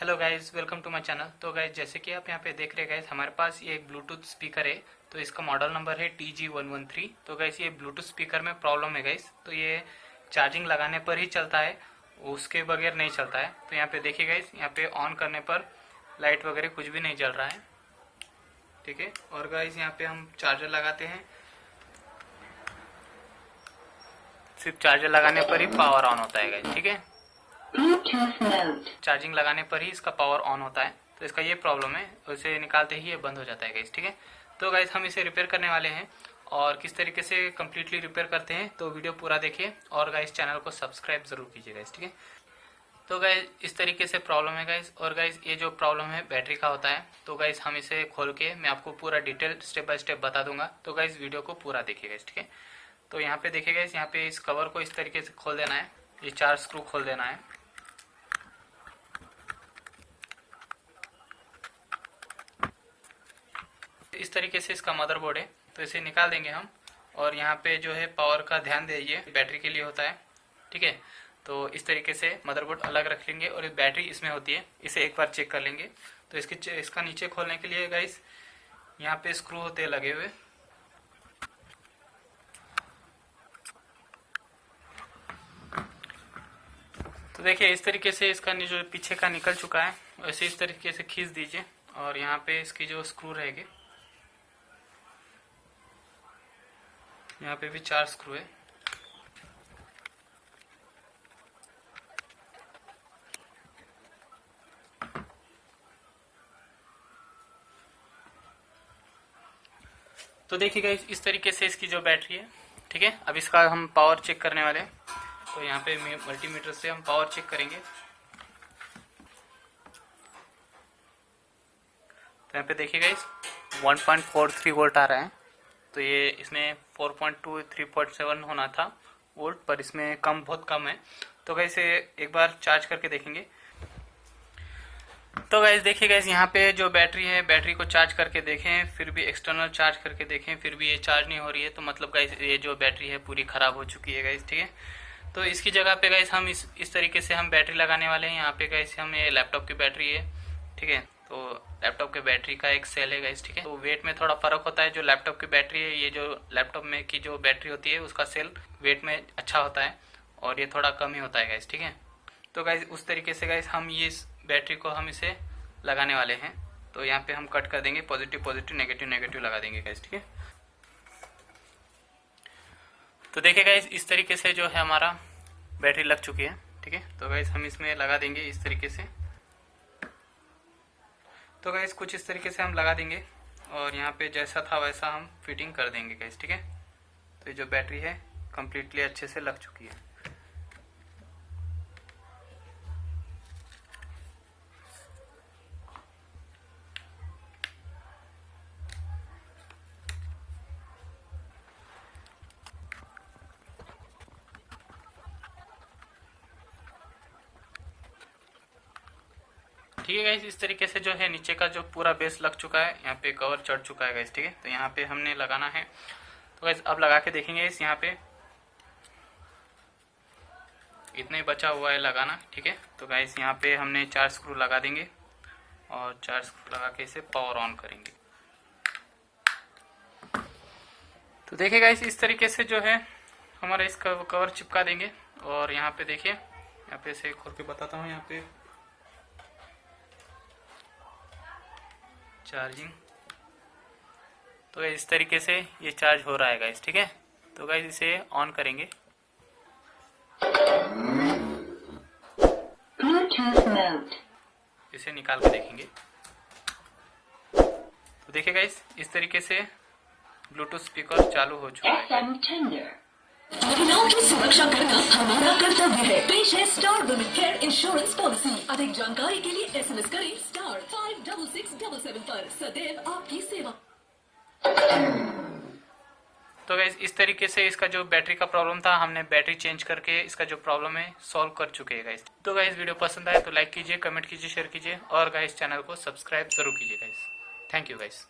Hello guys, welcome to my channel. तो guys जैसे कि आप यहाँ पे देख रहे गाइज, हमारे पास ये एक ब्लूटूथ स्पीकर है। तो इसका मॉडल नंबर है TG113। तो गाइज ये ब्लूटूथ स्पीकर में प्रॉब्लम है गाइज। तो ये चार्जिंग लगाने पर ही चलता है, उसके बगैर नहीं चलता है। तो यहाँ पे देखिए गाइज, यहाँ पे ऑन करने पर लाइट वगैरह कुछ भी नहीं जल रहा है, ठीक है। और गाइज यहाँ पे हम चार्जर लगाते हैं, सिर्फ चार्जर लगाने पर ही पावर ऑन होता है गाइज, ठीक है। चार्जिंग लगाने पर ही इसका पावर ऑन होता है। तो इसका ये प्रॉब्लम है, उसे निकालते ही ये बंद हो जाता है गाइस, ठीक है। तो गाइस हम इसे रिपेयर करने वाले हैं, और किस तरीके से कम्प्लीटली रिपेयर करते हैं तो वीडियो पूरा देखिए, और गाइस चैनल को सब्सक्राइब जरूर कीजिए गाइस, ठीक है। तो गाइस इस तरीके से प्रॉब्लम है गाइस। और गाइस ये जो प्रॉब्लम है बैटरी का होता है। तो गाइस हम इसे खोल के मैं आपको पूरा डिटेल स्टेप बाय स्टेप बता दूंगा। तो गाइस वीडियो को पूरा देखिए गाइस, ठीक है। तो यहाँ पे देखिए गाइस, यहाँ पे इस कवर को इस तरीके से खोल देना है, ये 4 स्क्रू खोल देना है। इस तरीके से इसका मदरबोर्ड है, तो इसे निकाल देंगे हम। और यहाँ पे जो है पावर का ध्यान दीजिए, बैटरी के लिए होता है, ठीक है। तो इस तरीके से मदरबोर्ड अलग रख लेंगे, और बैटरी इसमें होती है, इसे एक बार चेक कर लेंगे। तो इसका नीचे खोलने के लिए गाइस यहाँ पे स्क्रू होते हैं लगे हुए। तो देखिए इस तरीके से इसका जो पीछे का निकल चुका है, वैसे इस तरीके से खींच दीजिए, और यहाँ पे इसकी जो स्क्रू रहेगी, यहाँ पे भी 4 स्क्रू है। तो देखिए गाइस इस तरीके से इसकी जो बैटरी है, ठीक है। अब इसका हम पावर चेक करने वाले हैं। तो यहाँ पे मल्टीमीटर से हम पावर चेक करेंगे। तो यहाँ पे देखिए गाइस 1.43 वोल्ट आ रहा है। तो ये इसमें 4.2 3.7 होना था वोल्ट, पर इसमें बहुत कम है। तो गाइस एक बार चार्ज करके देखेंगे। तो गाइस देखिए गाइस, यहाँ पे जो बैटरी है, बैटरी को चार्ज करके देखें, फिर भी एक्सटर्नल चार्ज करके देखें, फिर भी ये चार्ज नहीं हो रही है। तो मतलब गाइस ये जो बैटरी है पूरी खराब हो चुकी है गाइस, ठीक है। तो इसकी जगह पे गाइस हम इस तरीके से हम बैटरी लगाने वाले हैं। यहाँ पे गाइस हम ये लैपटॉप की बैटरी है, ठीक है। तो लैपटॉप के बैटरी का एक सेल है गाइस, ठीक है। तो वेट में थोड़ा फर्क होता है। जो लैपटॉप की बैटरी है, ये जो लैपटॉप में की जो बैटरी होती है, उसका सेल वेट में अच्छा होता है, और ये थोड़ा कम ही होता है गाइस, ठीक है। तो गाइस उस तरीके से गाइस हम ये बैटरी को हम इसे लगाने वाले हैं। तो यहाँ पे हम कट कर देंगे, पॉजिटिव पॉजिटिव नेगेटिव नेगेटिव लगा देंगे गाइस, ठीक है। तो देखिए गाइस इस तरीके से जो है हमारा बैटरी लग चुकी है, ठीक है। तो गाइस हम इसमें लगा देंगे इस तरीके से। तो गाइस कुछ इस तरीके से हम लगा देंगे, और यहाँ पे जैसा था वैसा हम फिटिंग कर देंगे गाइस, ठीक है। तो ये जो बैटरी है कम्प्लीटली अच्छे से लग चुकी है। ठीक है गाइस, इस तरीके से जो है नीचे का जो पूरा बेस लग चुका है, यहाँ पे कवर चढ़ चुका है गाइस, ठीक है। तो यहाँ पे हमने लगाना है। तो गाइस अब लगा के देखेंगे। इस यहाँ पे इतना ही बचा हुआ है लगाना, ठीक है। तो गाइस यहाँ पे हमने 4 स्क्रू लगा देंगे, और 4 स्क्रू लगा के इसे पावर ऑन करेंगे। तो देखिए गाइस इस तरीके से जो है हमारा इसका कवर चिपका देंगे। और यहाँ पे देखिए, यहाँ पे इसे खोल के बताता हूँ। यहाँ पे चार्जिंग, तो इस तरीके से ये चार्ज हो रहा है गाइस, ठीक है। तो गाइस इसे ऑन करेंगे। इसे निकाल के देखेंगे। तो देखिए गाइस इस तरीके से ब्लूटूथ स्पीकर चालू हो चुका है। महिलाओं की सुरक्षा करना हमारा कर्तव्य है। पेश है star women care insurance policy. अधिक जानकारी के लिए SMS करें *56677 पर। सदैव आपकी सेवा। तो गाइस इस तरीके से इसका जो बैटरी का प्रॉब्लम था, हमने बैटरी चेंज करके इसका जो प्रॉब्लम है सॉल्व कर चुके हैं गाइस। तो गाइस वीडियो पसंद आए तो लाइक कीजिए, कमेंट कीजिए, शेयर कीजिए, और गाइस चैनल को सब्सक्राइब जरूर कीजिए गाइस। Thank you guys.